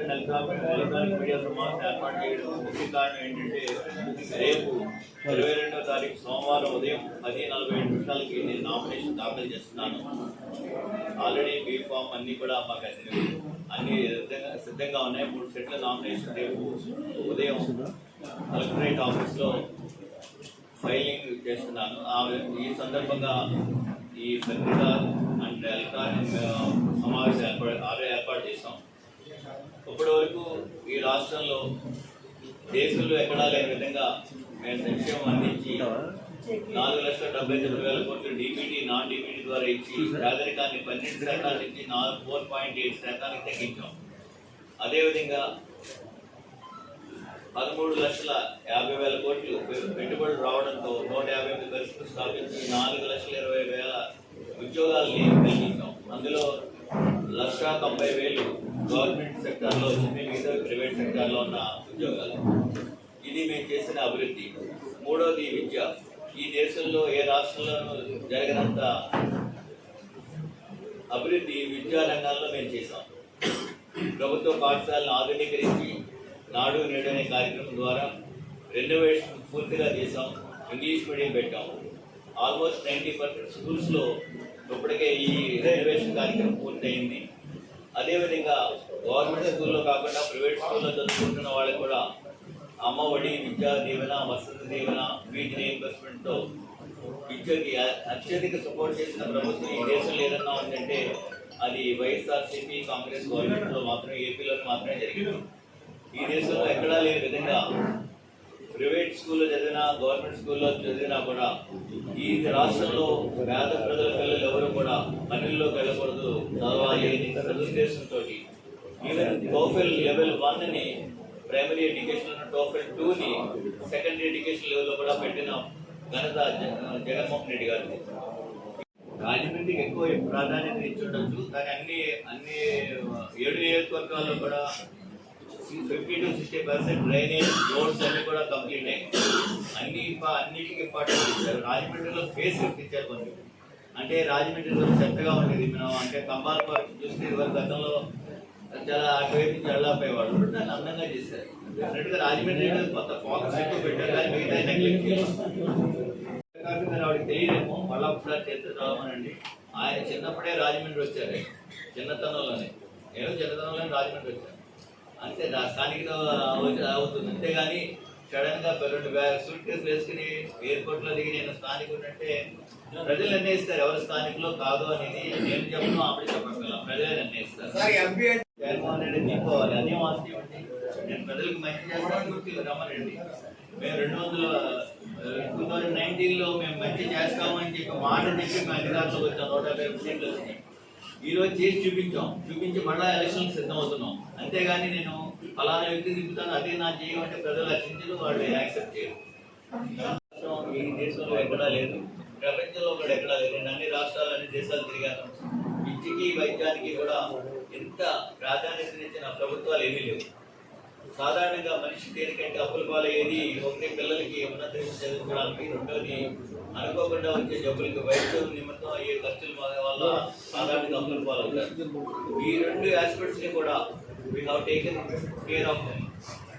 Electronic media సమావేశం ఏర్పాటు చేయడం ముఖ్య కారణం ఏంటంటే రేపు 22వ తారీఖు సోమవారం ఉదయం 10:47 నేను నామినేషన్ దాఖలు చేస్తున్నాను. ఆల్రెడీ బీ ఫామ్ అన్నీ కూడా మాకు అన్ని సిద్ధంగా ఉన్నాయి. 3 సెట్ల నామినేషన్ రేపు ఉదయం కలెక్టరేట్ ఆఫీస్లో ఫైలింగ్ చేస్తున్నాను. ఈ సందర్భంగా ఈ పత్రికా అండ్ ఎలక్ట్రానిక్ సమావేశం ఏర్పాటు చేశాం. ఇప్పటి వరకు ఈ రాష్ట్రంలో దేశంలో ఎక్కడా లేని విధంగా మేము సంక్షేమం అందించి 4,79,000 కోట్లు డీబీటీ నాన్ డీబీటీ ద్వారా ఇచ్చి పేదరికాన్ని 12% నుంచి 4.8% తగ్గించాం. అదేవిధంగా 13,50,000 కోట్లు పెట్టుబడులు రావడంతో 158 పరిస్థితులు స్థాపించి 4,20,000 ఉద్యోగాలని కలిగించాం. అందులో 1,90,000 గవర్నమెంట్ సెక్టార్లో వచ్చింది, మిగతా ప్రైవేట్ సెక్టార్లో ఉన్న ఉద్యోగాలు. ఇది మేము చేసిన అభివృద్ధి. మూడవది విద్య. ఈ దేశంలో ఏ రాష్ట్రంలోనూ జరగనంత అభివృద్ధి విద్యా రంగాల్లో మేము చేశాం. ప్రభుత్వ పాఠశాలను ఆధునీకరించి నాడు నేడు అనే కార్యక్రమం ద్వారా రెనోవేషన్ పూర్తిగా చేశాం. ఇంగ్లీష్ మీడియం పెట్టాం. ఆల్మోస్ట్ 90% స్కూల్స్లో ఇప్పటికే ఈ రెనోవేషన్ కార్యక్రమం పూర్తయింది. అదేవిధంగా గవర్నమెంట్ స్కూల్లో కాకుండా ప్రైవేట్ స్కూల్లో చదువుకుంటున్న వాళ్ళకి కూడా అమ్మ ఒడి, విద్యా దీవెన, వసతి దీవెన, ఫీజు రీయింబర్స్మెంట్తో విద్యకి అత్యధిక సపోర్ట్ చేసిన ప్రభుత్వం ఈ దేశంలో ఏదన్నా ఉందంటే అది వైఎస్ఆర్సీపీ కాంగ్రెస్ గవర్నమెంట్లో మాత్రమే, ఏపీలోనే మాత్రమే జరిగింది. ఈ దేశంలో ఎక్కడా లేని విధంగా ప్రైవేట్ స్కూల్లో చదివినా గవర్నమెంట్ స్కూల్లో చదివినా కూడా ఈ రాష్ట్రంలో పేద ప్రజల పిల్లలు ఎవరు కూడా పనుల్లోకి వెళ్ళకూడదు, చదవాలి అని ఉద్దేశంతో ఈవెన్ టోఫెల్ లెవెల్ 1ని ప్రైమరీ ఎడ్యుకేషన్, టోఫెల్ 2ని సెకండరీ ఎడ్యుకేషన్ లెవెల్లో కూడా పెట్టిన ఘనత జగన్మోహన్ రెడ్డి గారిది. రాజమండ్రికి ఎక్కువ ప్రాధాన్యత ఇచ్చి ఉండొచ్చు, కానీ అన్ని 7 నియోజకవర్గాల్లో కూడా 50 to 60% డ్రైనేజ్ రోడ్స్ అన్ని కూడా కంప్లీట్ అయ్యాయి. అన్నిటికీ ఇంపార్టెంట్ ఇచ్చారు. రాజమండ్రిలో ఫేస్ లిఫ్ట్ ఇచ్చారు కొన్ని. అంటే రాజమండ్రిలో చెత్తగా ఉండేది. మనం అంటే కంబాల పార్క్ చూస్తే ఇదివరకు గతంలో చాలా అటువైపు నుంచి వెళ్ళకపోయేవాళ్ళు, దాన్ని అందంగా చేశారు. డెఫినెట్గా రాజమండ్రి కొత్త ఫోకస్ ఎక్కువ పెట్టారు, కానీ మిగతా నెగ్లెక్ట్ చేయాలి. ఆవిడకి తెలియదేమో, మళ్ళీ ఒకసారి చేస్తే చదవమనండి. ఆయన చిన్నప్పుడే రాజమండ్రి వచ్చారు, చిన్నతనంలోనే. నేను చిన్నతనంలోనే రాజమండ్రి వచ్చాను. అంతే స్థానిక అవుతుంది. అంతేగాని సడన్ గా 2 సూట్ కేసులు వేసుకుని ఎయిర్పోర్ట్ లో దిగి నేను స్థానికుడు అంటే ప్రజలు నిర్ణయిస్తారు ఎవరు స్థానికులో కాదు అనేది. నేను చెప్పను, అప్పుడు చెప్పగల ప్రజలే నిర్ణయిస్తారు. జగన్మోహన్ రెడ్డి తీసుకోవాలి, అదే వాస్తవం ఇవ్వండి. నేను ప్రజలకు మంచి చేస్తాను గుర్తు రమ్మనండి. మేము 2019లో మేము మంచి చేస్తామని చెప్పి మాట చెప్పి మేము అధికారంలోకి వచ్చాం. 150 సీట్లు వచ్చినాయి. ఈరోజు చేసి చూపించి మళ్ళా ఎలక్షన్ సిద్ధం అవుతున్నాం. అంతేగాని నేను ఫలానా వ్యక్తి తిప్పుతాను అదే నా చేయమంటే ప్రజలు రక్షించరు, వాళ్ళు యాక్సెప్ట్ చేయరు. ఈ దేశంలో ఎక్కడా లేదు, ప్రపంచంలో కూడా ఎక్కడా లేదు. నేను అన్ని రాష్ట్రాలు, అన్ని దేశాలు తిరిగాను. విద్యకి వైద్యానికి కూడా ఎంత ప్రాధాన్యతనిచ్చిన ప్రభుత్వాలు ఏమీ లేవు. సాధారణంగా మనిషి దేనికంటే అప్పుల పాలయ్యేది ఒకటి పిల్లలకి ఉన్నత చదువుకోవడానికి, రెండోది అనుకోకుండా వచ్చే జబ్బులకి వైద్యం నిమిత్తం అయ్యే ఖర్చుల వల్ల సాధారణంగా అప్పుల పాలవుతారు. ఈ 2 ఆస్పెక్ట్స్ని కూడా we have taken care of them.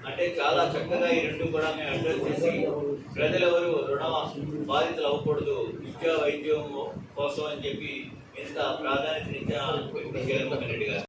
అంటే చాలా చక్కగా ఈ 2 కూడా మేము అడ్రస్ చేసి ప్రజలెవరు రుణ బాధితులు అవ్వకూడదు విద్యా వైద్యం కోసం అని చెప్పి ఇంత ప్రాధాన్యతనిచ్చిన జగన్మోహన్ రెడ్డి గారు.